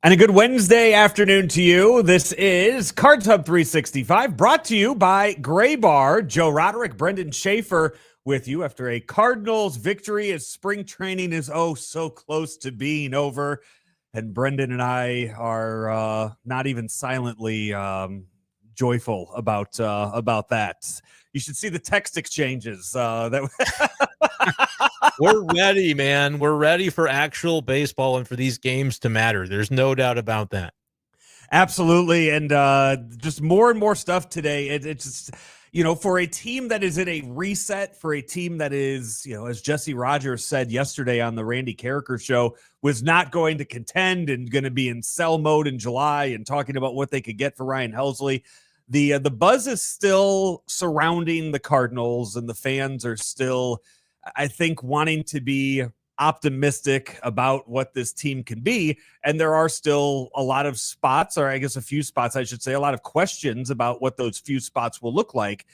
And a good Wednesday afternoon to you. This is Cards Hub 365, brought to you by Gray Bar. Joe Roderick, Brenden, Schaeffer with you after a Cardinals victory as spring training is so close to being over. And Brenden and I are not even silently joyful about that. You should see the text exchanges that. We're ready, man. We're ready for actual baseball and for these games to matter. There's no doubt about that. Absolutely. And just more and more stuff today. It's just, for a team that is in a reset, for a team that is, as Jesse Rogers said yesterday on the Randy Carricker show, was not going to contend and going to be in sell mode in July and talking about what they could get for Ryan Helsley. The buzz is still surrounding the Cardinals, and the fans are still, I think, wanting to be optimistic about what this team can be. And there are still a lot of spots, or I guess a few spots, I should say, a lot of questions about what those few spots will look like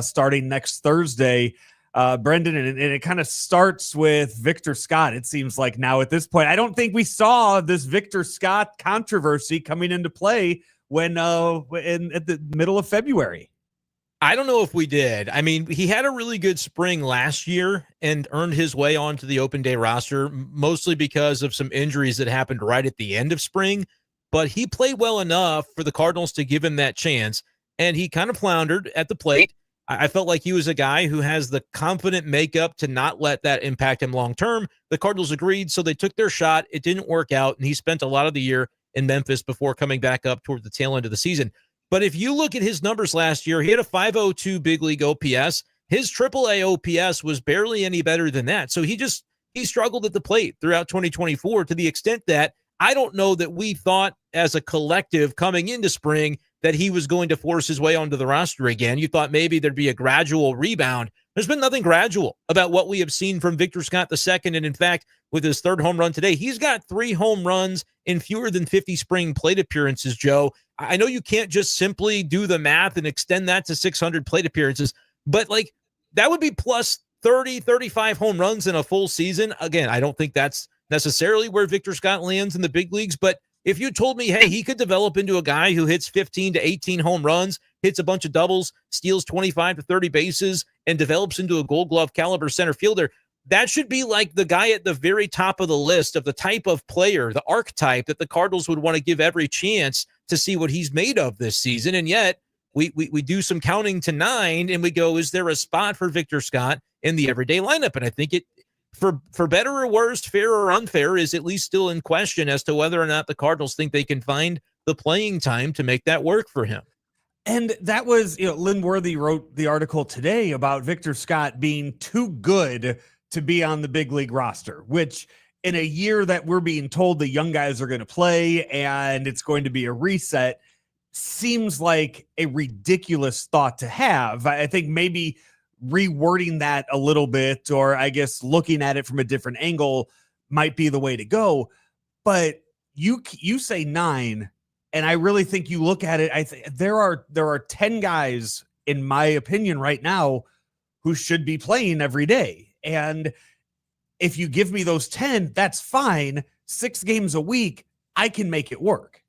starting next Thursday. Brenden, and it kind of starts with Victor Scott. It seems like now at this point, I don't think we saw this Victor Scott controversy coming into play when at the middle of February. I don't know if we did. I mean, he had a really good spring last year and earned his way onto the open day roster, mostly because of some injuries that happened right at the end of spring. But he played well enough for the Cardinals to give him that chance, and he kind of floundered at the plate. I felt like he was a guy who has the confident makeup to not let that impact him long term. The Cardinals agreed, so they took their shot. It didn't work out, and he spent a lot of the year in Memphis before coming back up toward the tail end of the season. But if you look at his numbers last year, he had a 502 big league OPS. His AAA OPS was barely any better than that. So he struggled at the plate throughout 2024 to the extent that I don't know that we thought as a collective coming into spring that he was going to force his way onto the roster again. You thought maybe there'd be a gradual rebound. There's been nothing gradual about what we have seen from Victor Scott II. And in fact, with his third home run today, he's got 3 home runs in fewer than 50 spring plate appearances, Joe. I know you can't just simply do the math and extend that to 600 plate appearances, but like that would be plus 30, 35 home runs in a full season. Again, I don't think that's necessarily where Victor Scott lands in the big leagues, but if you told me, hey, he could develop into a guy who hits 15 to 18 home runs, hits a bunch of doubles, steals 25 to 30 bases, and develops into a Gold Glove caliber center fielder, that should be like the guy at the very top of the list of the type of player, the archetype that the Cardinals would want to give every chance to see what he's made of this season. And yet we do some counting to 9 and we go, is there a spot for Victor Scott in the everyday lineup? And I think it, for better or worse, fair or unfair, is at least still in question as to whether or not the Cardinals think they can find the playing time to make that work for him. And that was, Lynn Worthy wrote the article today about Victor Scott being too good to be on the big league roster, which in a year that we're being told the young guys are going to play and it's going to be a reset, seems like a ridiculous thought to have. I think maybe rewording that a little bit, or I guess looking at it from a different angle, might be the way to go. But you say 9, and I really think you look at it, I think there are 10 guys, in my opinion, right now who should be playing every day. And if you give me those 10, that's fine. 6 games a week, I can make it work.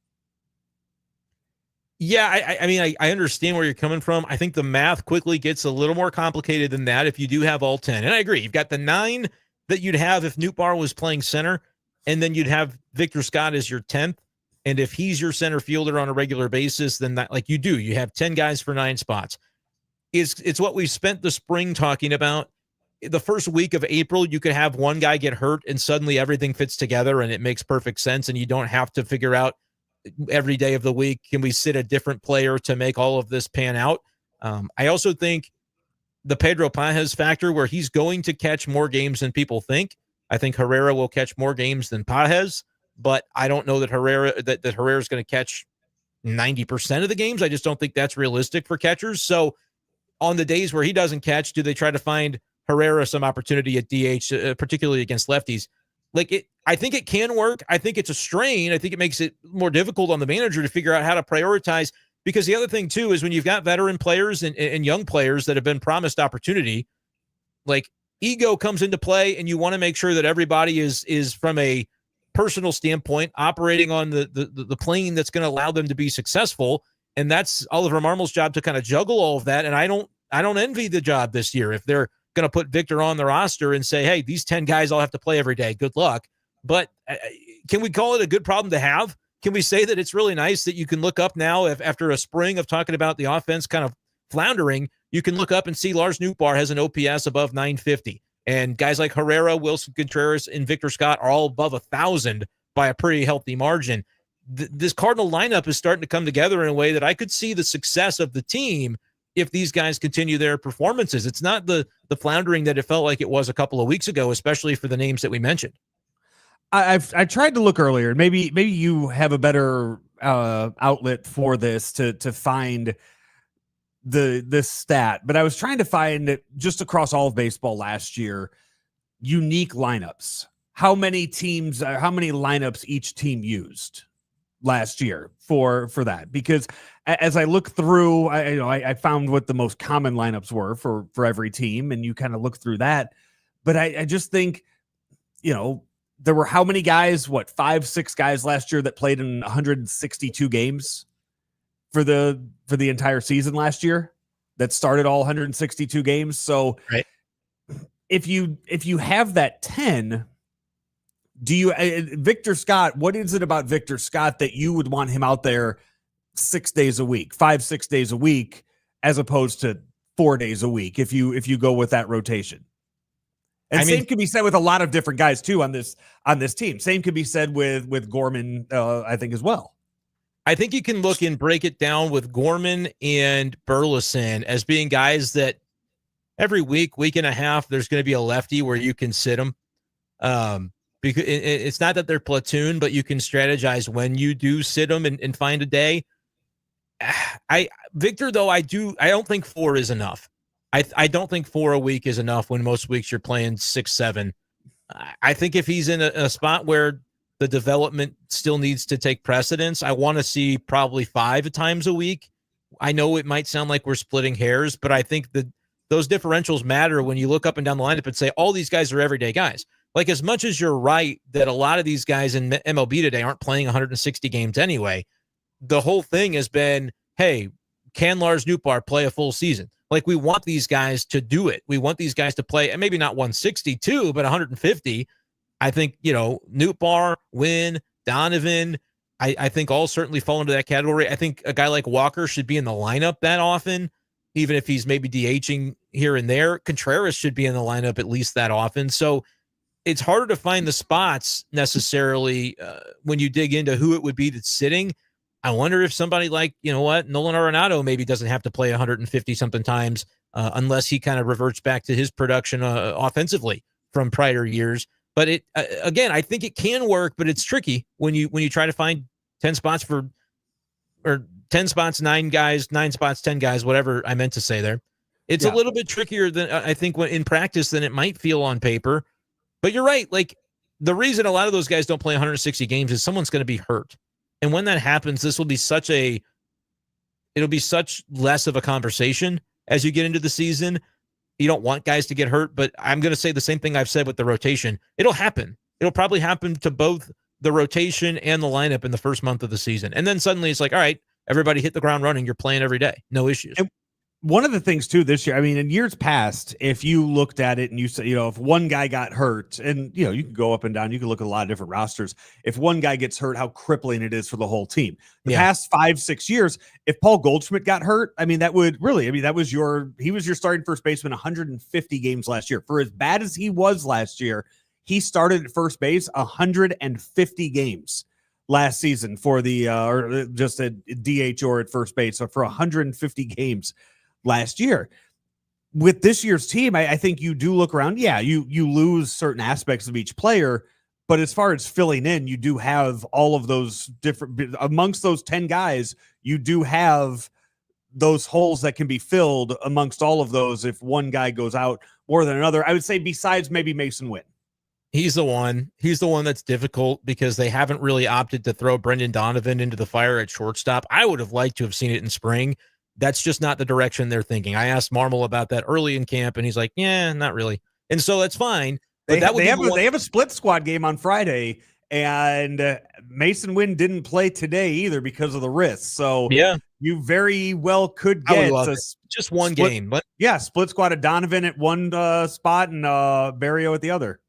Yeah, I mean, I understand where you're coming from. I think the math quickly gets a little more complicated than that if you do have all 10. And I agree. You've got the 9 that you'd have if Nootbaar was playing center, and then you'd have Victor Scott as your 10th. And if he's your center fielder on a regular basis, then that, like you do, you have 10 guys for 9 spots. It's what we spent the spring talking about. The first week of April, you could have one guy get hurt and suddenly everything fits together and it makes perfect sense. And you don't have to figure out every day of the week, can we sit a different player to make all of this pan out? I also think the Pedro Pages factor, where he's going to catch more games than people think. I think Herrera will catch more games than Pages, but I don't know that Herrera is going to catch 90% of the games. I just don't think that's realistic for catchers. So on the days where he doesn't catch, do they try to find Herrera some opportunity at DH, particularly against lefties? I think it can work. I think it's a strain. I think it makes it more difficult on the manager to figure out how to prioritize, because the other thing too is when you've got veteran players and young players that have been promised opportunity, like ego comes into play, and you want to make sure that everybody is from a personal standpoint, operating on the plane that's going to allow them to be successful. And that's Oliver Marmole's job to kind of juggle all of that. And I don't envy the job this year. If they're going to put Victor on the roster and say, hey, these 10 guys all have to play every day, good luck. But can we call it a good problem to have? Can we say that it's really nice that you can look up now, if after a spring of talking about the offense kind of floundering, you can look up and see Lars Nootbaar has an OPS above 950. And guys like Herrera, Wilson Contreras, and Victor Scott are all above 1,000 by a pretty healthy margin. This Cardinal lineup is starting to come together in a way that I could see the success of the team if these guys continue their performances. It's not the floundering that it felt like it was a couple of weeks ago, especially for the names that we mentioned. I tried to look earlier. Maybe you have a better outlet for this to find this stat, but I was trying to find it just across all of baseball last year, unique lineups. How many lineups each team used last year for that? Because as I look through, I found what the most common lineups were for every team, and you kind of look through that. But I just think, there were how many guys, 5-6 guys last year that played in 162 games for the entire season last year that started all 162 games. So right. If you have that 10, do you, Victor Scott, what is it about Victor Scott that you would want him out there 6 days a week, 5-6 days a week, as opposed to 4 days a week, if you go with that rotation? And same could be said with a lot of different guys too on this team. Same could be said with Gorman, I think, as well. I think you can look and break it down with Gorman and Burleson as being guys that every week and a half, there's going to be a lefty where you can sit them. Because it's not that they're platoon, but you can strategize when you do sit them and find a day. Victor, though, I don't think 4 is enough. I don't think 4 a week is enough when most weeks you're playing 6-7. I think if he's in a spot where the development still needs to take precedence, I want to see probably 5 times a week. I know it might sound like we're splitting hairs, but I think that those differentials matter when you look up and down the lineup and say, all these guys are everyday guys. Like, as much as you're right that a lot of these guys in MLB today aren't playing 160 games anyway, the whole thing has been, hey, can Lars Nootbaar play a full season? Like, we want these guys to do it. We want these guys to play, and maybe not 162, but 150. I think, Nootbaar, Wynn, Donovan, I think all certainly fall into that category. I think a guy like Walker should be in the lineup that often, even if he's maybe DHing here and there. Contreras should be in the lineup at least that often. So it's harder to find the spots necessarily when you dig into who it would be that's sitting. I wonder if somebody like, Nolan Arenado maybe doesn't have to play 150 something times unless he kind of reverts back to his production offensively from prior years. But again, I think it can work, but it's tricky when you try to find 10 spots or 10 spots, 9 guys, 9 spots, 10 guys, whatever I meant to say there. It's a little bit trickier than I think when in practice than it might feel on paper. But you're right. Like, the reason a lot of those guys don't play 160 games is someone's going to be hurt. And when that happens, it'll be such less of a conversation as you get into the season. You don't want guys to get hurt, but I'm going to say the same thing I've said with the rotation. It'll happen. It'll probably happen to both the rotation and the lineup in the first month of the season. And then suddenly it's like, all right, everybody hit the ground running. You're playing every day. No issues. And one of the things too this year, I mean, in years past, if you looked at it and you said, if one guy got hurt, and you can go up and down, you can look at a lot of different rosters. If one guy gets hurt, how crippling it is for the whole team. The past 5-6 years, if Paul Goldschmidt got hurt, he was your starting first baseman 150 games last year. For as bad as he was last year, he started at first base 150 games last season for the or just a DH or at first base. So for 150 games last year. With this year's team, I think you do look around. Yeah, you lose certain aspects of each player, but as far as filling in, you do have all of those different amongst those 10 guys. You do have those holes that can be filled amongst all of those if one guy goes out more than another. I would say besides maybe Mason Wynn. He's the one that's difficult because they haven't really opted to throw Brendan Donovan into the fire at shortstop. I would have liked to have seen it in spring. That's just not the direction they're thinking. I asked Marmol about that early in camp, and he's like, yeah, not really. And so that's fine. But they have a split squad game on Friday, And Mason Wynn didn't play today either because of the wrist. So yeah, you very well could I would get love it. Just one game, but split squad of Donovan at one spot and Barrio at the other.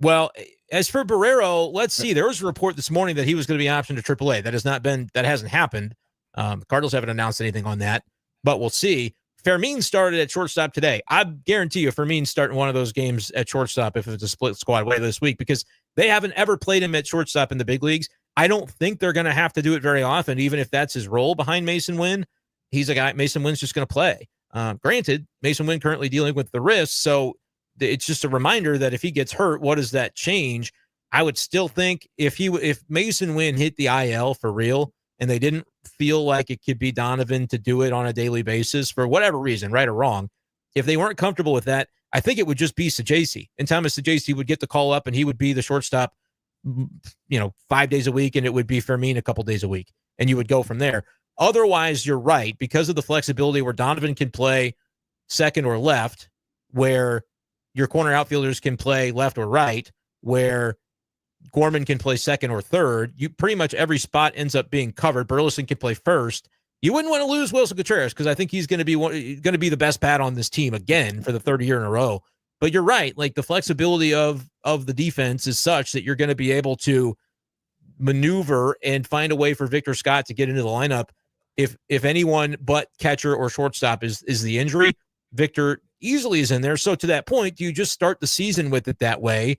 Well, as for Barrero, let's see. There was a report this morning that he was going to be optioned to AAA. That hasn't happened. The Cardinals haven't announced anything on that, but we'll see. Fermin started at shortstop today. I guarantee you Fermin's starting one of those games at shortstop if it's a split squad way this week, because they haven't ever played him at shortstop in the big leagues. I don't think they're going to have to do it very often, even if that's his role behind Mason Wynn. He's a guy Mason Wynn's just going to play. Granted, Mason Wynn currently dealing with the wrist, so it's just a reminder that if he gets hurt, what does that change? I would still think if Mason Wynn hit the IL for real and they didn't feel like it could be Donovan to do it on a daily basis for whatever reason, right or wrong, if they weren't comfortable with that, I think it would just be Sajaci. And Thomas Sajaci would get the call up and he would be the shortstop, 5 days a week, and it would be Fermin a couple days a week, and you would go from there. Otherwise, you're right, because of the flexibility where Donovan can play second or left, where your corner outfielders can play left or right, where Gorman can play second or third. You pretty much every spot ends up being covered. Burleson can play first. You wouldn't want to lose Wilson Contreras because I think he's going to be the best bat on this team again for the third year in a row. But you're right, like the flexibility of the defense is such that you're going to be able to maneuver and find a way for Victor Scott to get into the lineup. If anyone but catcher or shortstop is the injury, Victor easily is in there. So to that point, do you just start the season with it that way?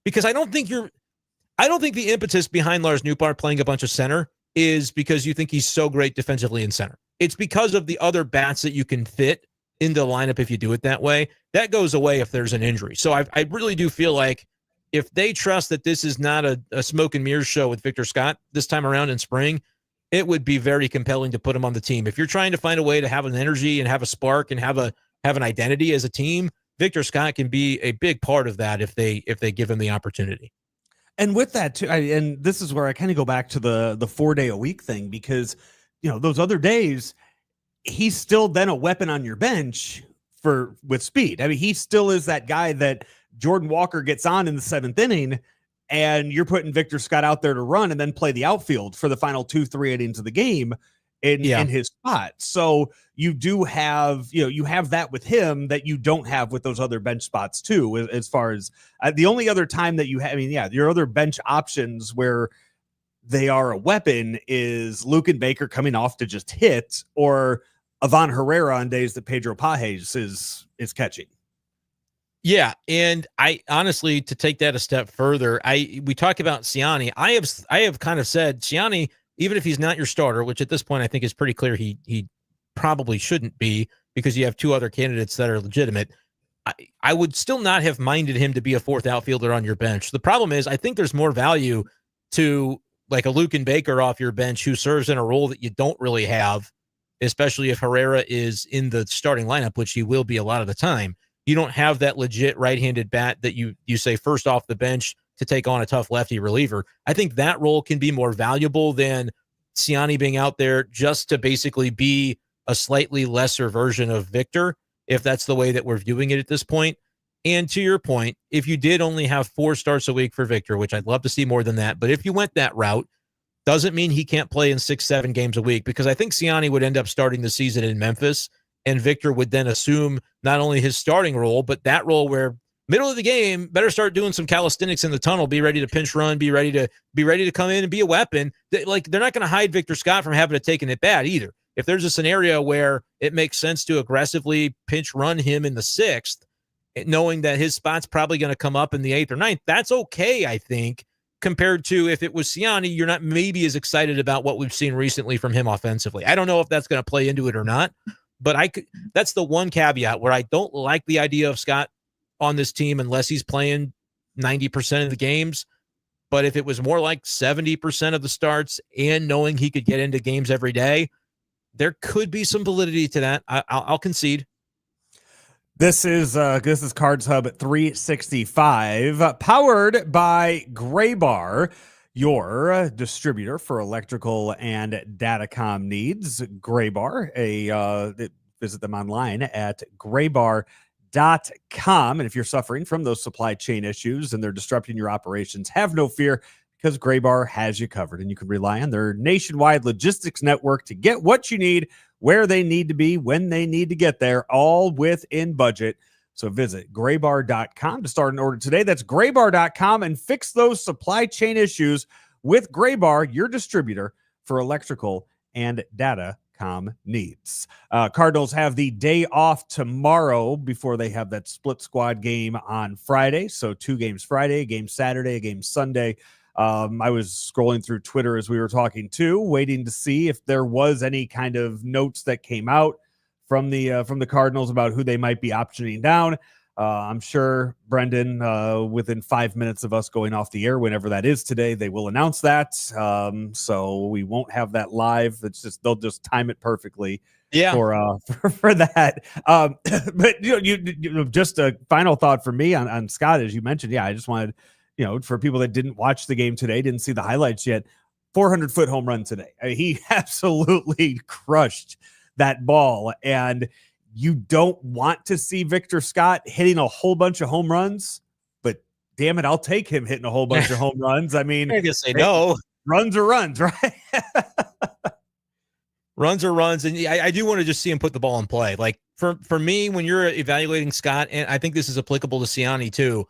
Because I don't think the impetus behind Lars Nootbaar playing a bunch of center is because you think he's so great defensively in center. It's because of the other bats that you can fit into the lineup if you do it that way. That goes away if there's an injury. So I really do feel like if they trust that this is not a smoke and mirrors show with Victor Scott this time around in spring, it would be very compelling to put him on the team. If you're trying to find a way to have an energy and have a spark and have an identity as a team, Victor Scott can be a big part of that if they give him the opportunity. And with that too, and this is where I kind of go back to the 4 day a week thing, because those other days he's still then a weapon on your bench with speed. I mean, he still is that guy that Jordan Walker gets on in the 7th inning, and you're putting Victor Scott out there to run and then play the outfield for the final 2-3 innings of the game in his spot. So you do have, you have that with him that you don't have with those other bench spots too, as far as the only other time that you have, your other bench options where they are a weapon is Luke and Baker coming off to just hit, or Ivan Herrera on days that Pedro Pages is catching. Yeah, and I honestly, to take that a step further, we talk about Ciani. I have kind of said Ciani, even if he's not your starter, which at this point I think is pretty clear he probably shouldn't be because you have two other candidates that are legitimate. I would still not have minded him to be a fourth outfielder on your bench. The problem is I think there's more value to like a Luke and Baker off your bench who serves in a role that you don't really have, especially if Herrera is in the starting lineup, which he will be a lot of the time. You don't have that legit right-handed bat that you say first off the bench to take on a tough lefty reliever. I think that role can be more valuable than Ciani being out there just to basically be a slightly lesser version of Victor, if that's the way that we're viewing it at this point. And to your point, if you did only have 4 starts a week for Victor, which I'd love to see more than that, but if you went that route, doesn't mean he can't play in 6-7 games a week, because I think Ciani would end up starting the season in Memphis, and Victor would then assume not only his starting role, but that role where middle of the game, better start doing some calisthenics in the tunnel, be ready to pinch run, be ready to come in and be a weapon. They're not going to hide Victor Scott from having to take it bad either. If there's a scenario where it makes sense to aggressively pinch run him in the 6th, knowing that his spot's probably going to come up in the 8th or 9th, that's okay, I think, compared to if it was Ciani, you're not maybe as excited about what we've seen recently from him offensively. I don't know if that's going to play into it or not, but that's the one caveat where I don't like the idea of Scott on this team unless he's playing 90% of the games. But if it was more like 70% of the starts and knowing he could get into games every day, there could be some validity to that. I'll concede. This is Cards Hub at 365, powered by Gray Bar, your distributor for electrical and datacom needs. Gray Bar, visit them online at graybar.com. graybar.com. And if you're suffering from those supply chain issues and they're disrupting your operations, have no fear, because Graybar has you covered, and you can rely on their nationwide logistics network to get what you need, where they need to be, when they need to get there, all within budget. So visit graybar.com to start an order today. That's graybar.com, and fix those supply chain issues with Graybar, your distributor for electrical and datacom needs. Cardinals have the day off tomorrow before they have that split squad game on Friday. So 2 games Friday, a game Saturday, a game Sunday. I was scrolling through Twitter as we were talking too, waiting to see if there was any kind of notes that came out from the Cardinals about who they might be optioning down. I'm sure, Brenden, within 5 minutes of us going off the air, whenever that is today, they will announce that. So we won't have that live. It's just they'll just time it perfectly. Yeah. For that. But you know, just a final thought for me on Scott, as you mentioned. Yeah, I just wanted, for people that didn't watch the game today, didn't see the highlights yet, 400-foot home run today. I mean, he absolutely crushed that ball. And you don't want to see Victor Scott hitting a whole bunch of home runs, but damn it, I'll take him hitting a whole bunch of home runs. I mean, I guess no. Runs are runs, right? Runs are runs. And I do want to just see him put the ball in play. Like for me, when you're evaluating Scott, and I think this is applicable to Siani too,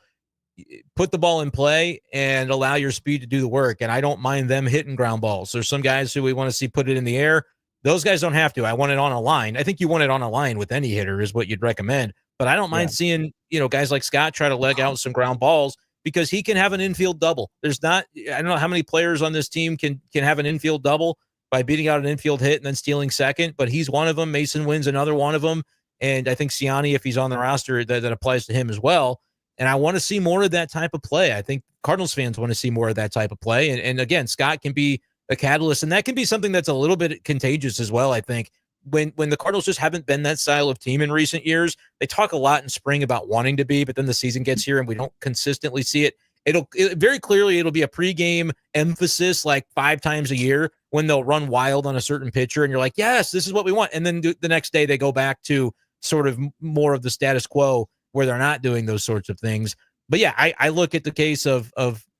put the ball in play and allow your speed to do the work. And I don't mind them hitting ground balls. There's some guys who we want to see put it in the air. Those guys don't have to. I want it on a line. I think you want it on a line with any hitter is what you'd recommend. But I don't mind seeing, guys like Scott try to leg out some ground balls, because he can have an infield double. I don't know how many players on this team can have an infield double by beating out an infield hit and then stealing second, but he's one of them. Mason Wynn's another one of them. And I think Siani, if he's on the roster, that applies to him as well. And I want to see more of that type of play. I think Cardinals fans want to see more of that type of play. And again, Scott can be a catalyst, and that can be something that's a little bit contagious as well. I think when the Cardinals just haven't been that style of team in recent years, they talk a lot in spring about wanting to be, but then the season gets here and we don't consistently see it. It'll very clearly be a pregame emphasis like 5 times a year when they'll run wild on a certain pitcher, and you're like, yes, this is what we want. And then the next day they go back to sort of more of the status quo where they're not doing those sorts of things. But yeah, I look at the case of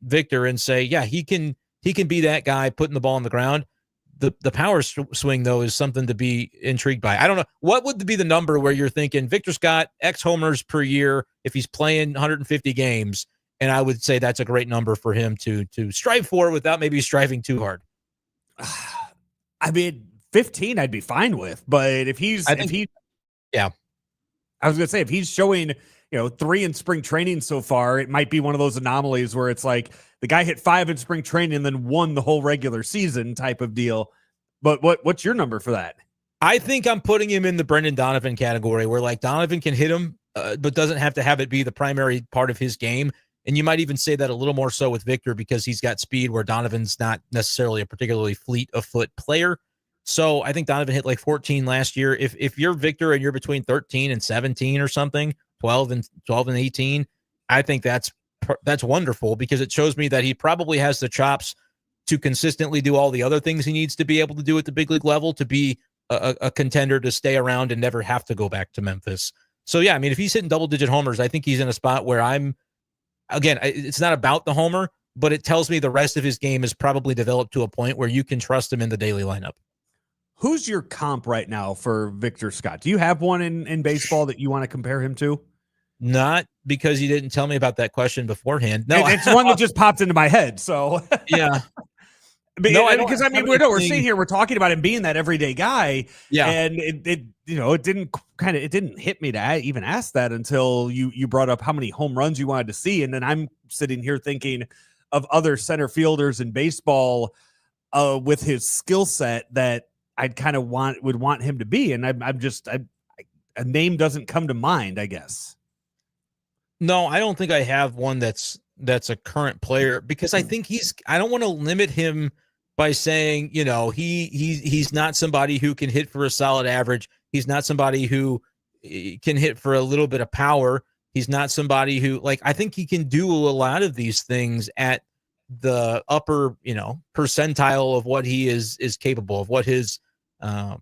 Victor and say, yeah, he can be that guy putting the ball on the ground. The power swing, though, is something to be intrigued by. I don't know. What would be the number where you're thinking Victor Scott, X homers per year, if he's playing 150 games? And I would say that's a great number for him to strive for without maybe striving too hard. I mean, 15 I'd be fine with. But I was going to say, if he's showing 3 in spring training so far, it might be one of those anomalies where it's like the guy hit 5 in spring training and then won the whole regular season type of deal. But what's your number for that? I think I'm putting him in the Brenden Donovan category, where like Donovan can hit him, but doesn't have to have it be the primary part of his game. And you might even say that a little more so with Victor, because he's got speed where Donovan's not necessarily a particularly fleet of foot player. So I think Donovan hit like 14 last year. If you're Victor and you're between 13 and 17 or something, 12 and 18, I think that's wonderful, because it shows me that he probably has the chops to consistently do all the other things he needs to be able to do at the big league level to be a contender to stay around and never have to go back to Memphis. So yeah, I mean, if he's hitting double-digit homers, I think he's in a spot where it's not about the homer, but it tells me the rest of his game is probably developed to a point where you can trust him in the daily lineup. Who's your comp right now for Victor Scott? Do you have one in baseball that you want to compare him to? Not because you didn't tell me about that question beforehand. No, it's one that just popped into my head. So yeah. Because I mean, we're sitting here, we're talking about him being that everyday guy. Yeah. And it didn't hit me to even ask that until you brought up how many home runs you wanted to see. And then I'm sitting here thinking of other center fielders in baseball with his skill set that I'd kind of would want him to be. And a name doesn't come to mind, I guess. No, I don't think I have one that's a current player, because I think I don't want to limit him by saying, he's not somebody who can hit for a solid average. He's not somebody who can hit for a little bit of power. He's not somebody who, I think he can do a lot of these things at the upper, percentile of what he is capable of, what his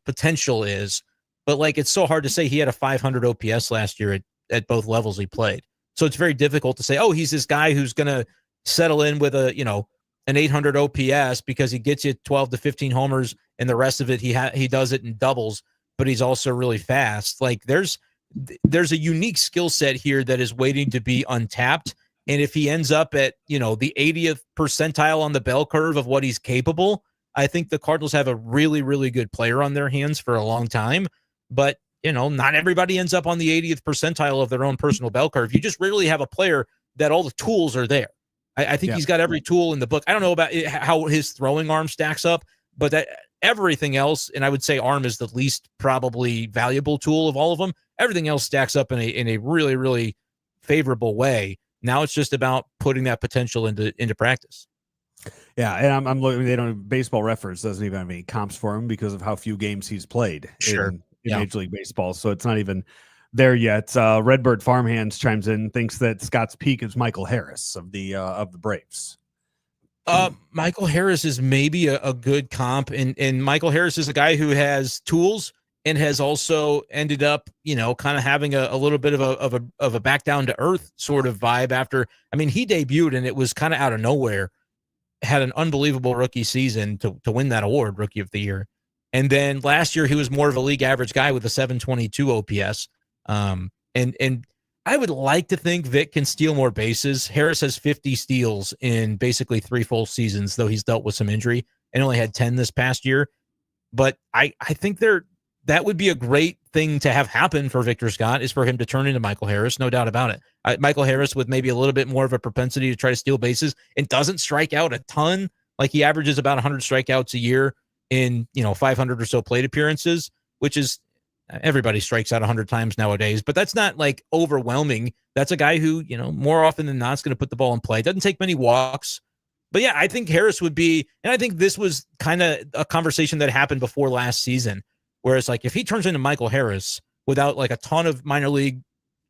potential is. But it's so hard to say. He had a 500 OPS last year at at both levels he played. So it's very difficult to say, oh, he's this guy who's going to settle in with an 800 OPS because he gets you 12 to 15 homers and the rest of it he does it in doubles, but he's also really fast. Like there's a unique skill set here that is waiting to be untapped. And if he ends up at, the 80th percentile on the bell curve of what he's capable, I think the Cardinals have a really, really good player on their hands for a long time. But, not everybody ends up on the 80th percentile of their own personal bell curve. You just rarely have a player that all the tools are there. I think he's got every tool in the book. I don't know about how his throwing arm stacks up, but that everything else, and I would say arm is the least probably valuable tool of all of them. Everything else stacks up in a really, really favorable way. Now it's just about putting that potential into practice. Yeah, and I'm looking. They don't. Baseball Reference doesn't even have any comps for him because of how few games he's played in Major League Baseball. So it's not even there yet. Redbird Farmhands chimes in, thinks that Scott's peak is Michael Harris of the Braves. Michael Harris is maybe a good comp, and Michael Harris is a guy who has tools and has also ended up, kind of having a little bit of a back down to earth sort of vibe after. I mean, he debuted and it was kind of out of nowhere. Had an unbelievable rookie season to win that award, Rookie of the Year, and then last year he was more of a league average guy with a 722 OPS. And I would like to think Vic can steal more bases. Harris has 50 steals in basically 3 full seasons, though he's dealt with some injury and only had 10 this past year. But I think that would be a great thing to have happen for Victor Scott, is for him to turn into Michael Harris, no doubt about it. Michael Harris with maybe a little bit more of a propensity to try to steal bases and doesn't strike out a ton. Like he averages about 100 strikeouts a year in 500 or so plate appearances, which is, everybody strikes out 100 times nowadays, but that's not like overwhelming. That's a guy who, more often than not is going to put the ball in play. Doesn't take many walks. But yeah, I think Harris would be, and I think this was kind of a conversation that happened before last season, where it's like, if he turns into Michael Harris without like a ton of minor league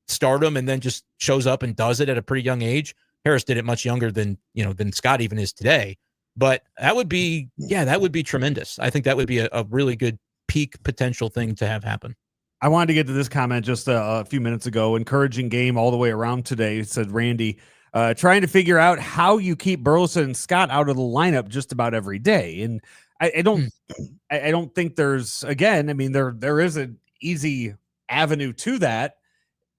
stardom and then just shows up and does it at a pretty young age, Harris did it much younger than Scott even is today. But that would be tremendous. I think that would be a really good peak potential thing to have happen. I wanted to get to this comment just a few minutes ago. Encouraging game all the way around today, said Randy. Trying to figure out how you keep Burleson and Scott out of the lineup just about every day. And I don't think there's, again, I mean, there is an easy avenue to that.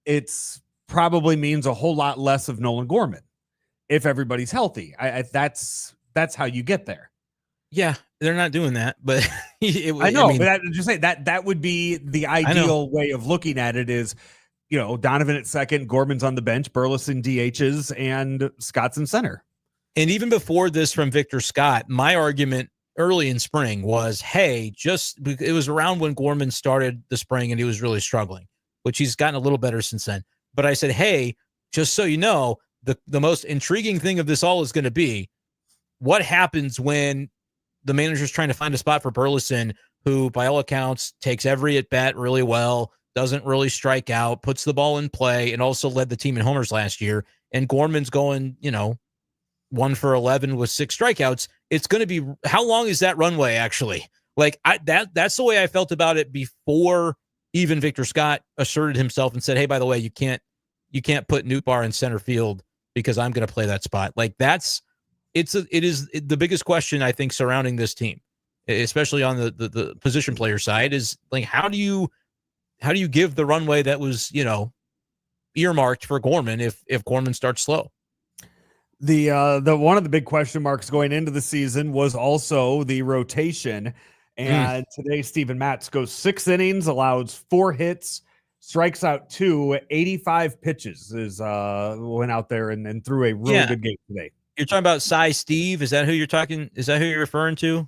It's probably means a whole lot less of Nolan Gorman if everybody's healthy. That's how you get there. Yeah, they're not doing that, but I know. But just say that would be the ideal way of looking at it. Is Donovan at second, Gorman's on the bench, Burleson DHs, and Scott's in center. And even before this from Victor Scott, my argument early in spring was, hey, it was around when Gorman started the spring and he was really struggling, which he's gotten a little better since then. But I said, hey, just so you know, the most intriguing thing of this all is going to be what happens when the manager's trying to find a spot for Burleson, who by all accounts takes every at bat really well, doesn't really strike out, puts the ball in play, and also led the team in homers last year. And Gorman's going, 1 for 11 with 6 strikeouts. It's going to be, how long is that runway actually? Like that's the way I felt about it before even Victor Scott asserted himself and said, hey, by the way, you can't put Nootbaar in center field because I'm going to play that spot. Like it is the biggest question I think surrounding this team, especially on the position player side, is like, how do you give the runway that was, earmarked for Gorman if Gorman starts slow? The one of the big question marks going into the season was also the rotation. And today Steven Matz goes 6 innings, allows 4 hits, strikes out 2, 85 pitches went out there and threw a really good game today. You're talking about Cy Steve? Is that who you're talking? Is that who you're referring to?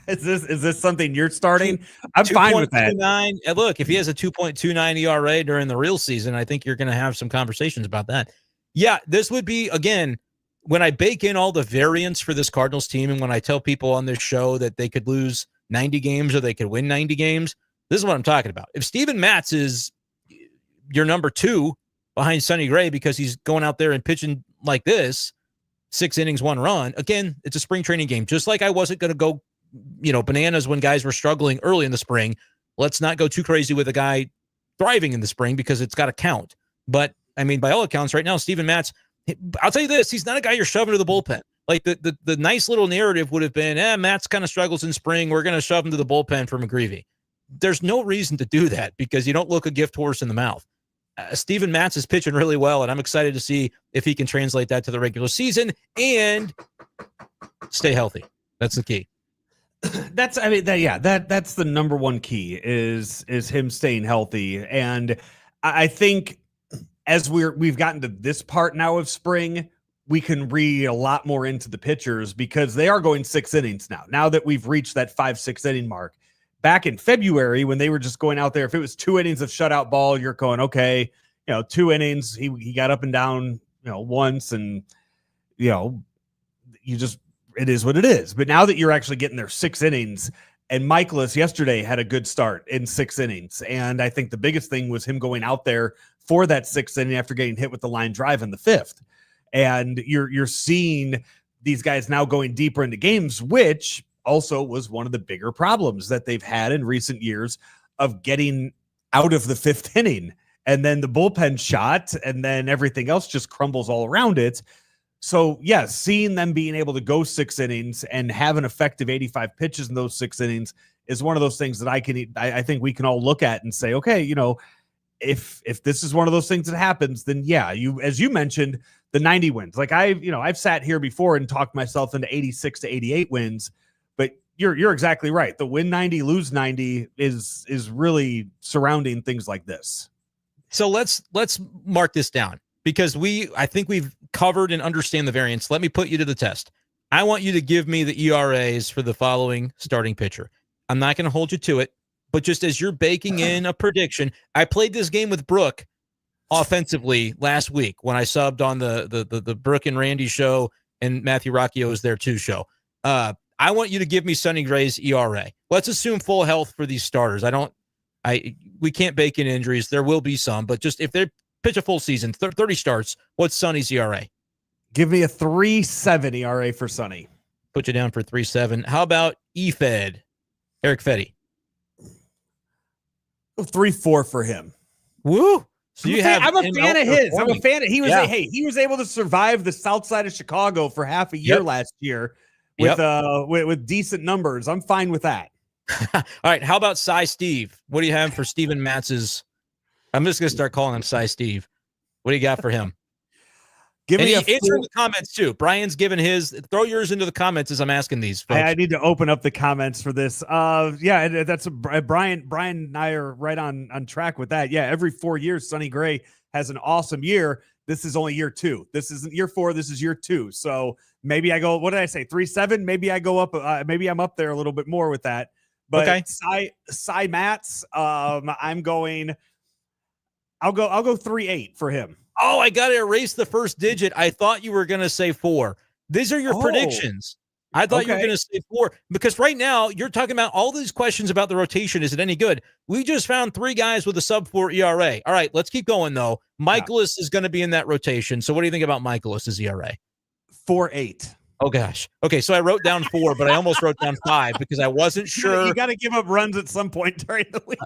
Is this something you're starting? I'm fine with that. Look, if he has a 2.29 ERA during the real season, I think you're going to have some conversations about that. Yeah, this would be, again, when I bake in all the variance for this Cardinals team, and when I tell people on this show that they could lose 90 games or they could win 90 games, this is what I'm talking about. If Steven Matz is your number 2 behind Sonny Gray because he's going out there and pitching like this, 6 innings, 1 run, again, it's a spring training game. Just like I wasn't going to go, bananas when guys were struggling early in the spring. Let's not go too crazy with a guy thriving in the spring because it's got to count. But I mean, by all accounts, right now, Steven Matz, I'll tell you this, he's not a guy you're shoving to the bullpen. Like the nice little narrative would have been, Matz kind of struggles in spring. We're going to shove him to the bullpen for McGreevy. There's no reason to do that because you don't look a gift horse in the mouth. Steven Matz is pitching really well, and I'm excited to see if he can translate that to the regular season and stay healthy. That's the key. That's the number one key is him staying healthy. And I think as we've gotten to this part now of spring, we can read a lot more into the pitchers because they are going 6 innings now that we've reached that 5-6 inning mark. Back in February, when they were just going out there, if it was 2 innings of shutout ball, you're going, okay, 2 innings, he got up and down, once, and you just, it is what it is. But now that you're actually getting there 6 innings, and Michaelis yesterday had a good start in 6 innings, and I think the biggest thing was him going out there for that 6th inning after getting hit with the line drive in the 5th. And you're seeing these guys now going deeper into games, which also was one of the bigger problems that they've had in recent years of getting out of the 5th inning. And then the bullpen shot, and then everything else just crumbles all around it. So, yes, seeing them being able to go 6 innings and have an effective 85 pitches in those 6 innings is one of those things that I think we can all look at and say, okay, if this is one of those things that happens, then yeah, as you mentioned, the 90 wins. Like I've sat here before and talked myself into 86 to 88 wins, but you're exactly right. The win 90, lose 90 is really surrounding things like this. So let's mark this down because I think we've covered and understand the variance. Let me put you to the test. I want you to give me the ERAs for the following starting pitcher. I'm not going to hold you to it, but just as you're baking in a prediction, I played this game with Brooke offensively last week when I subbed on the Brooke and Randy show, and Matthew Rocchio was there too show. I want you to give me Sonny Gray's ERA. Let's assume full health for these starters. We can't bake in injuries. There will be some, but just if they pitch a full season, 30 starts, what's Sonny's ERA? Give me a 3.7 ERA for Sonny. Put you down for 3.7. How about Eric Fetty? 3.4 for him. Woo! So I'm a fan of his. I'm a fan of. He was able to survive the South Side of Chicago for half a year last year with decent numbers. I'm fine with that. All right. How about Cy Steve? What do you have for Steven Matz's? I'm just going to start calling him Cy Steve. What do you got for him? Answer in the comments too. Brian's given his. Throw yours into the comments as I'm asking these folks. I need to open up the comments for this. That's Brian. Brian and I are right on track with that. Yeah, every 4 years, Sonny Gray has an awesome year. This is only year 2. This isn't year 4. This is year 2. So maybe I go. What did I say? 3.7. Maybe I go up. Maybe I'm up there a little bit more with that. But okay. Cy Matz. I'm going. I'll go 3.8 for him. Oh, I got to erase the first digit. I thought you were going to say 4. These are your predictions. I thought you were going to say 4 because right now you're talking about all these questions about the rotation. Is it any good? We just found 3 guys with a sub-4 ERA. All right, let's keep going though. Michaelis is going to be in that rotation. So what do you think about Michaelis' ERA? 4.8. Oh gosh. Okay, so I wrote down 4, but I almost wrote down 5 because I wasn't sure. You got to give up runs at some point during the week.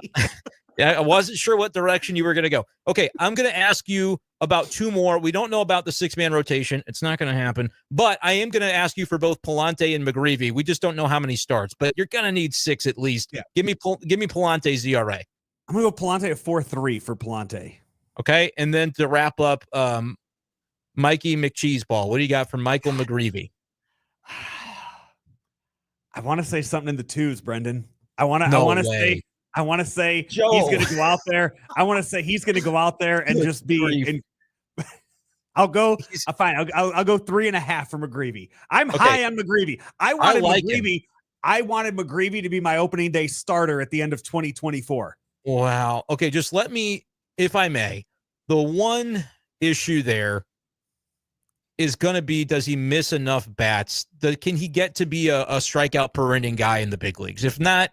Yeah, I wasn't sure what direction you were going to go. Okay, I'm going to ask you about 2 more. We don't know about the 6-man rotation. It's not going to happen. But I am going to ask you for both Pallante and McGreevy. We just don't know how many starts, but you're going to need 6 at least. Yeah. Give me Pallante's ERA. I'm going to go Pallante at 4.3 for Pallante. Okay, and then to wrap up, Mikey McCheeseball. What do you got for Michael McGreevy? I want to say something in the 2s, Brenden. I want to say Joe. He's going to go out there. I want to say he's going to go out there and just be. I'll go. Fine. I'll go 3.5 for McGreevy. I'm high on McGreevy. I wanted McGreevy to be my opening day starter at the end of 2024. Wow. Okay. Just let me, if I may, the one issue there is going to be, does he miss enough bats? Can he get to be a strikeout per inning guy in the big leagues? If not,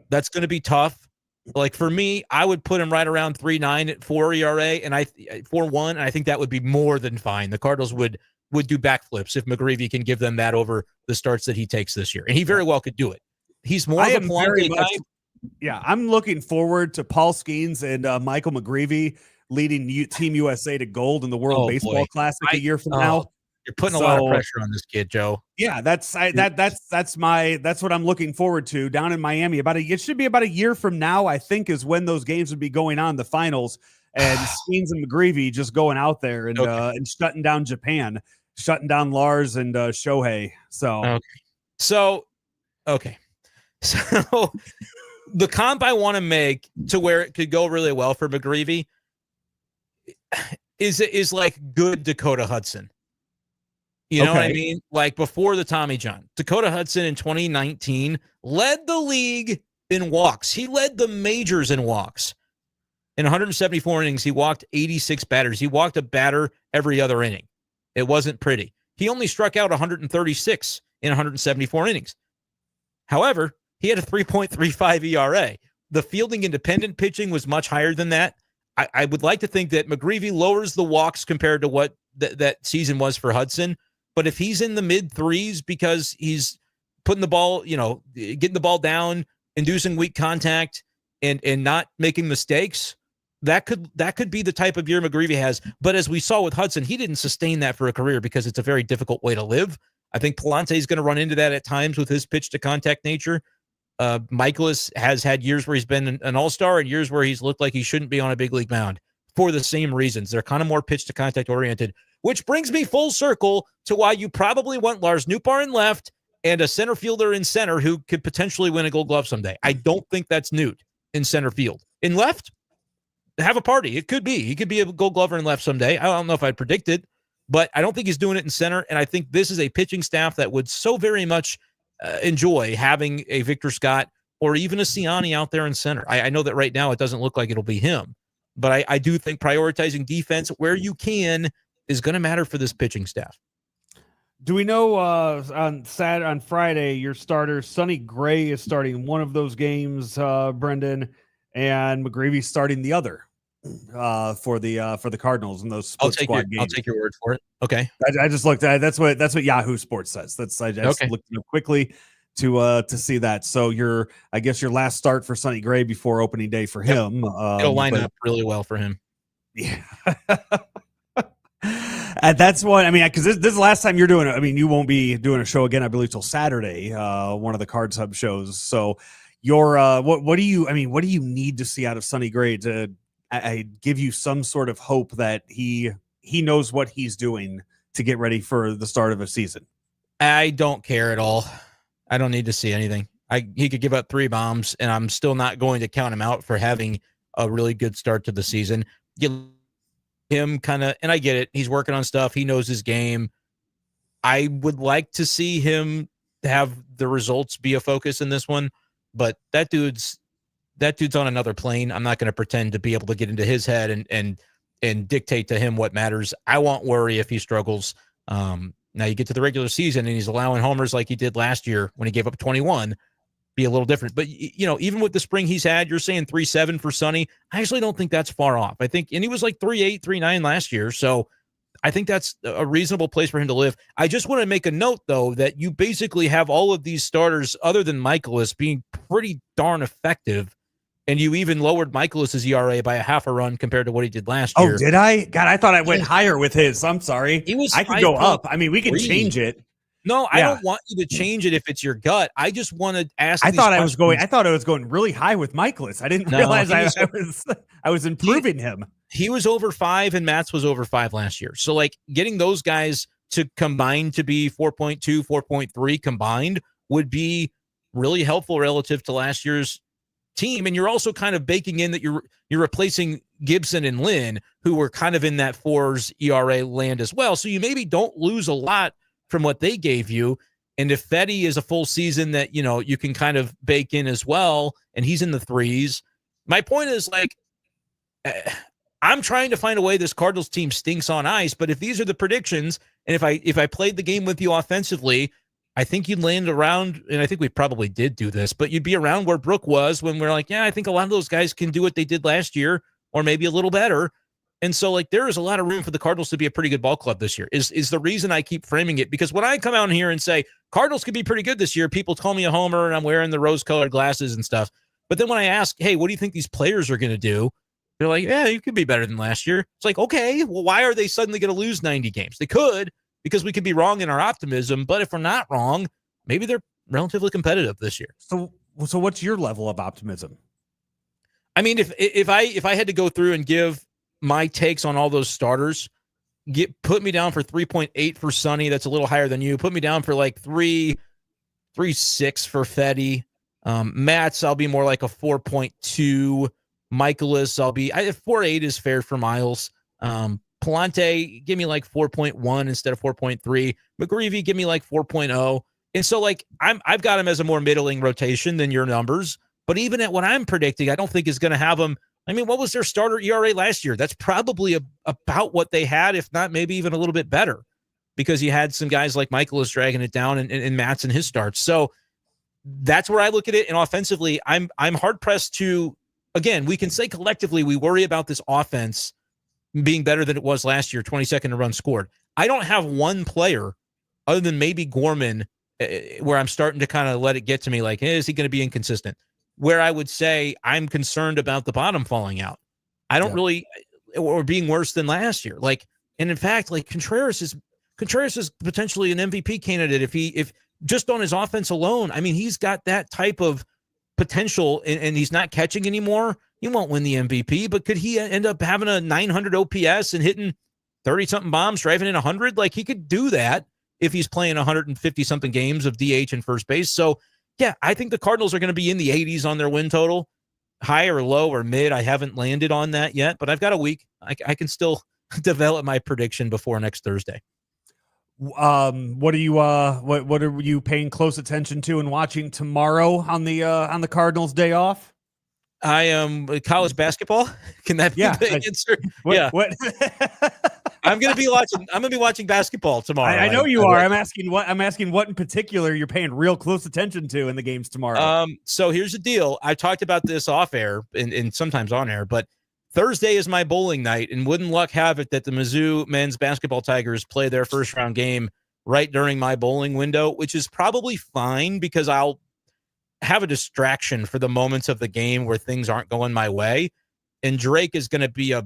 that's going to be tough. Like for me, I would put him right around 3.9 at 4 ERA and 4.1. And I think that would be more than fine. The Cardinals would do backflips if McGreevy can give them that over the starts that he takes this year. And he very well could do it. He's more of a Pallante guy. Yeah, I'm looking forward to Paul Skeens and Michael McGreevy leading Team USA to gold in the World Oh boy, Baseball Classic a year from oh, now. you're putting a lot of So pressure on this kid, Joe. yeah, that's what I'm looking forward to down in Miami. It should be about a year from now, I think, is when those games would be going on, the finals, and Skeens and McGreevy just going out there and shutting down Japan, shutting down Lars and Shohei. So the comp I want to make to where it could go really well for McGreevy is like good Dakota Hudson. You know what I mean? Like before the Tommy John. Dakota Hudson in 2019 led the league in walks. He led the majors in walks. In 174 innings, he walked 86 batters. He walked a batter every other inning. It wasn't pretty. He only struck out 136 in 174 innings. However, he had a 3.35 ERA. The fielding independent pitching was much higher than that. I would like to think that McGreevy lowers the walks compared to what that season was for Hudson. But if he's in the mid threes because he's putting the ball, getting the ball down, inducing weak contact, and not making mistakes, that could be the type of year McGreevy has. But as we saw with Hudson, he didn't sustain that for a career because it's a very difficult way to live. I think Palante is going to run into that at times with his pitch to contact nature. Michaelis has had years where he's been an all-star and years where he's looked like he shouldn't be on a big league mound for the same reasons. They're kind of more pitch to contact oriented, which brings me full circle to why you probably want Lars Nootbaar in left and a center fielder in center who could potentially win a Gold Glove someday. I don't think that's Newt in center field. In left, have a party. It could be. He could be a Gold Glover in left someday. I don't know if I'd predict it, but I don't think he's doing it in center. And I think this is a pitching staff that would so very much enjoy having a Victor Scott or even a Ciani out there in center. I know that right now it doesn't look like it'll be him, but I do think prioritizing defense where you can is going to matter for this pitching staff. Do we know on Friday your starter Sonny Gray is starting one of those games, Brenden, and McGreevy's starting the other for the Cardinals in those split squad games? I'll take your word for it. Okay. I just looked at that's what Yahoo Sports says. I just looked it up quickly to see that. So I guess your last start for Sonny Gray before opening day for him. It'll line up really well for him. Yeah. And that's what I mean, because this is the last time you're doing it. I mean, you won't be doing a show again, I believe, till Saturday, one of the Cards Hub shows. So your what do you need to see out of Sonny Gray to give you some sort of hope that he knows what he's doing to get ready for the start of a season? I don't care at all. I don't need to see anything. He could give up 3 bombs, and I'm still not going to count him out for having a really good start to the season. Him kind of, and I get it. He's working on stuff. He knows his game. I would like to see him have the results be a focus in this one, but that dude's on another plane. I'm not going to pretend to be able to get into his head and dictate to him what matters. I won't worry if he struggles. Now you get to the regular season and he's allowing homers like he did last year when he gave up 21. Be a little different. But, even with the spring he's had, you're saying 3.7 for Sonny. I actually don't think that's far off. I think, and he was like 3.8, 3.9 last year. So I think that's a reasonable place for him to live. I just want to make a note, though, that you basically have all of these starters other than Michaelis being pretty darn effective. And you even lowered Michaelis's ERA by a half a run compared to what he did last year. Oh, did I? God, I thought I went higher with his. I'm sorry. I could go up. I mean, we can change it. No, I don't want you to change it if it's your gut. I just want to ask. I thought I was going really high with Michaelis. I didn't realize I was improving him. He was over 5 and Matt's was over 5 last year. So like getting those guys to combine to be 4.2, 4.3 combined would be really helpful relative to last year's team. And you're also kind of baking in that you're replacing Gibson and Lynn, who were kind of in that 4s ERA land as well. So you maybe don't lose a lot from what they gave you. And if Fetty is a full season that, you can kind of bake in as well, and he's in the 3s. My point is like, I'm trying to find a way this Cardinals team stinks on ice, but if these are the predictions, and if I played the game with you offensively, I think you'd land around, and I think we probably did do this, but you'd be around where Brooke was when we're like, yeah, I think a lot of those guys can do what they did last year, or maybe a little better. And so, like, there is a lot of room for the Cardinals to be a pretty good ball club this year, is the reason I keep framing it. Because when I come out here and say Cardinals could be pretty good this year, people call me a homer and I'm wearing the rose-colored glasses and stuff. But then when I ask, hey, what do you think these players are going to do? They're like, yeah, you could be better than last year. It's like, okay, well, why are they suddenly going to lose 90 games? They could, because we could be wrong in our optimism. But if we're not wrong, maybe they're relatively competitive this year. So what's your level of optimism? I mean, if I had to go through and give my takes on all those starters, put me down for 3.8 for Sonny. That's a little higher than you. Put me down for like 3.6 for Fetty. Matt's, I'll be more like a 4.2. Michaelis, 4.8 is fair for Miles. Palante, give me like 4.1 instead of 4.3. McGreevy, give me like 4.0. And so like I've got him as a more middling rotation than your numbers. But even at what I'm predicting, I don't think is going to have them. I mean, what was their starter ERA last year? That's probably about what they had, if not maybe even a little bit better, because you had some guys like Michaelis dragging it down and Matt's in his starts. So that's where I look at it. And offensively, I'm hard pressed to. Again, we can say collectively we worry about this offense being better than it was last year, 22nd in runs scored. I don't have one player other than maybe Gorman where I'm starting to kind of let it get to me like, hey, is he going to be inconsistent? Where I would say I'm concerned about the bottom falling out. I don't really, or being worse than last year. Like, and in fact, like Contreras is potentially an MVP candidate if just on his offense alone. I mean, he's got that type of potential and he's not catching anymore. He won't win the MVP, but could he end up having a 900 OPS and hitting 30 something bombs, driving in 100? Like he could do that if he's playing 150 something games of DH and first base. So yeah, I think the Cardinals are going to be in the 80s on their win total, high or low or mid. I haven't landed on that yet, but I've got a week. I can still develop my prediction before next Thursday. What are you paying close attention to and watching tomorrow on the Cardinals day off? I am college basketball. Can that be the answer? What? I'm gonna be watching basketball tomorrow. I know you are. I'm asking what in particular you're paying real close attention to in the games tomorrow. So here's the deal. I talked about this off air and sometimes on air, but Thursday is my bowling night, and wouldn't luck have it that the Mizzou men's basketball Tigers play their first round game right during my bowling window, which is probably fine because I'll have a distraction for the moments of the game where things aren't going my way. And Drake is going to be a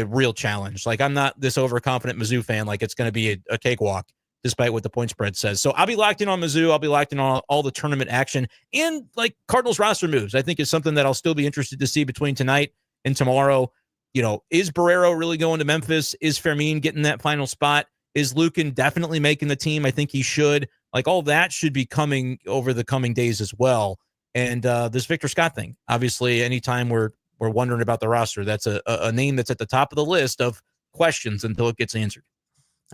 real challenge. Like I'm not this overconfident Mizzou fan. Like it's going to be a cakewalk, despite what the point spread says. So I'll be locked in on Mizzou. I'll be locked in on all the tournament action and like Cardinals roster moves. I think is something that I'll still be interested to see between tonight and tomorrow. You know, is Barrero really going to Memphis? Is Fermin getting that final spot? Is Lucan definitely making the team? I think he should. Like all that should be coming over the coming days as well. And this Victor Scott thing, obviously, anytime we're wondering about the roster, that's a name that's at the top of the list of questions until it gets answered.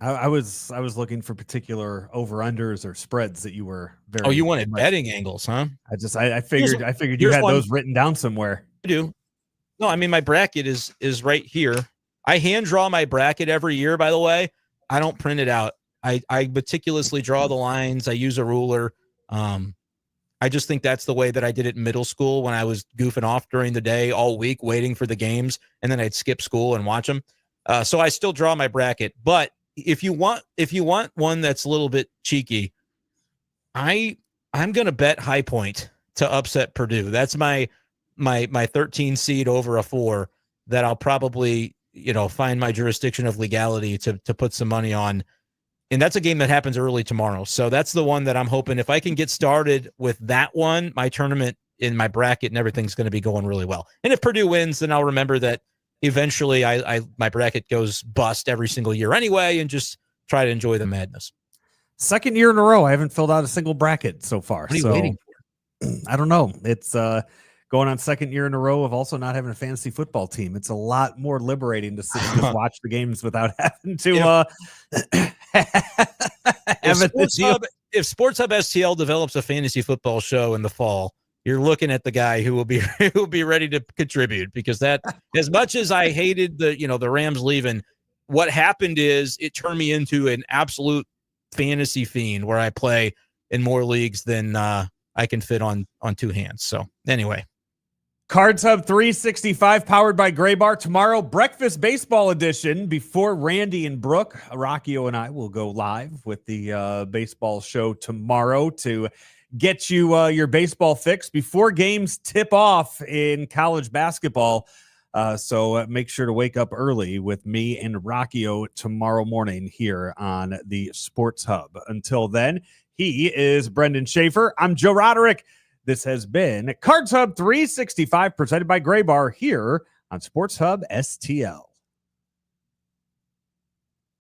I was looking for particular over-unders or spreads that you were very. Oh, you wanted betting angles, huh? I figured you had those written down somewhere. I do. No, I mean my bracket is right here. I hand draw my bracket every year, by the way. I don't print it out. I meticulously draw the lines. I use a ruler. I just think that's the way that I did it in middle school when I was goofing off during the day all week waiting for the games, and then I'd skip school and watch them. So I still draw my bracket. But if you want one that's a little bit cheeky, I'm going to bet High Point to upset Purdue. That's my 13 seed over a 4 that I'll probably, find my jurisdiction of legality to put some money on. And that's a game that happens early tomorrow. So that's the one that I'm hoping if I can get started with that one, my tournament in my bracket and everything's going to be going really well. And if Purdue wins, then I'll remember that eventually my bracket goes bust every single year anyway, and just try to enjoy the madness. Second year in a row, I haven't filled out a single bracket so far. What are you waiting for? I don't know. It's going on second year in a row of also not having a fantasy football team. It's a lot more liberating to sit and just watch the games without having to. If Sports Hub STL develops a fantasy football show in the fall, you're looking at the guy who will be ready to contribute, because that, as much as I hated the Rams leaving, what happened is it turned me into an absolute fantasy fiend where I play in more leagues than I can fit on 2 hands. So anyway. Cards Hub 365 powered by Gray Bar. Tomorrow, breakfast baseball edition before Randy and Brooke. Rockio and I will go live with the baseball show tomorrow to get you your baseball fix before games tip off in college basketball. So make sure to wake up early with me and Rockio tomorrow morning here on the Sports Hub. Until then, he is Brenden Schaeffer. I'm Joe Roderick. This has been Cards Hub 365 presented by Gray Bar here on Sports Hub STL.